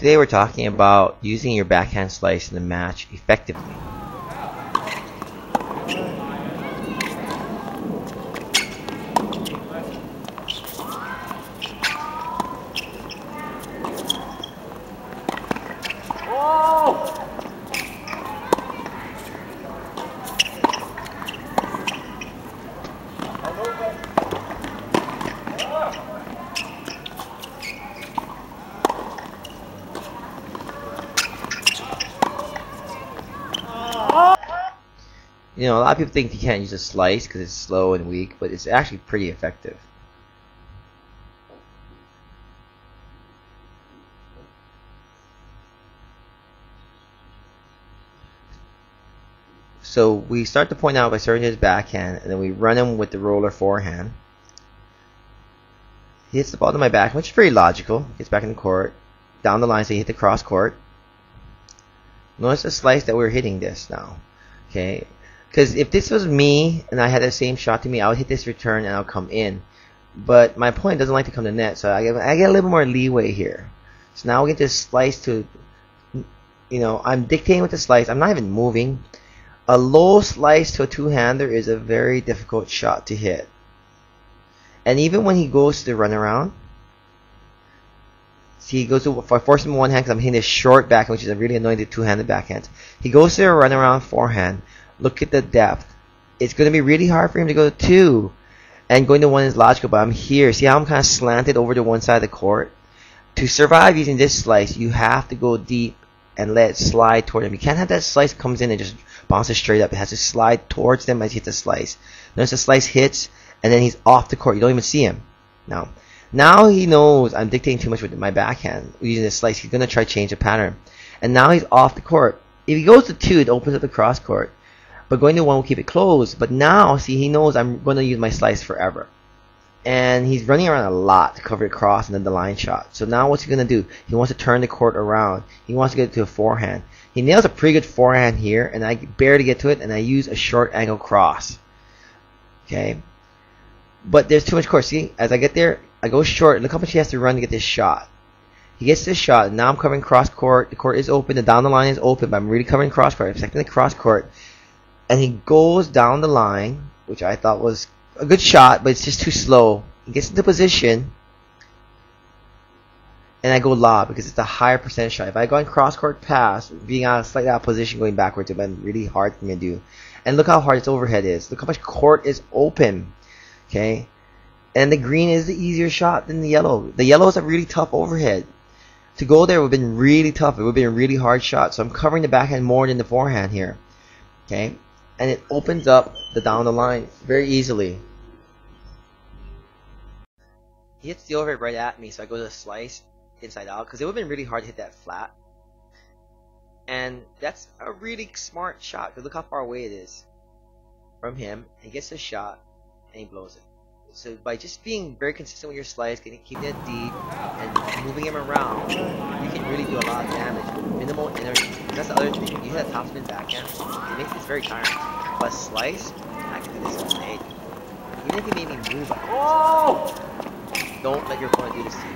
Today we're talking about using your backhand slice in the match effectively. You know, a lot of people think you can't use a slice because it's slow and weak, but it's actually pretty effective. So we start the point out by starting his backhand, and then we run him with the roller forehand. He hits the ball to my backhand, which is very logical. Gets back in the court, down the line, so he hit the cross court. Notice the slice that we're hitting this now. Okay. Because if this was me and I had the same shot to me, I would hit this return and I'll come in. But my opponent doesn't like to come to net, so I get a little more leeway here. So now we get this slice to, you know, I'm dictating with the slice. I'm not even moving. A low slice to a two-hander is a very difficult shot to hit. And even when he goes to the runaround, see, he goes to, if I force him one hand because I'm hitting this short backhand, which is a really annoying two-handed backhand. He goes to a runaround forehand. Look at the depth. It's going to be really hard for him to go to two. And going to one is logical, but I'm here. See how I'm kind of slanted over to one side of the court? To survive using this slice, you have to go deep and let it slide toward him. You can't have that slice comes in and just bounces straight up. It has to slide towards them as he hits the slice. Notice the slice hits, and then he's off the court. You don't even see him. Now he knows I'm dictating too much with my backhand using this slice. He's going to try to change the pattern. And now he's off the court. If he goes to two, it opens up the cross court. But going to one will keep it closed. But now, see, he knows I'm going to use my slice forever. And he's running around a lot to cover the cross and then the line shot. So now what's he going to do? He wants to turn the court around. He wants to get to a forehand. He nails a pretty good forehand here, and I barely get to it, and I use a short angle cross. Okay? But there's too much court. See, as I get there, I go short. Look how much he has to run to get this shot. He gets this shot, and now I'm covering cross court. The court is open. The down the line is open, but I'm really covering cross court. I'm protecting the cross court. And he goes down the line, which I thought was a good shot, but it's just too slow. He gets into position, and I go lob because it's a higher percentage shot. If I go in cross court pass, being out of slightly out of position, going backwards, it would have been really hard for me to do. And look how hard its overhead is. Look how much court is open. Okay, and the green is the easier shot than the yellow. The yellow is a really tough overhead. To go there would have been really tough. It would have been a really hard shot. So I'm covering the backhand more than the forehand here. Okay. And it opens up the down the line very easily. He hits the overhead right at me, so I go to the slice inside out because it would have been really hard to hit that flat. And that's a really smart shot because look how far away it is from him. He gets the shot and he blows it. So by just being very consistent with your slice, keeping it deep, and moving him around, you can really do a lot of damage with minimal energy. That's the other thing. You hit a topspin backhand, it makes it very tiring. But slice, I can do this all day. Even if you made me move, don't let your opponent do this to you.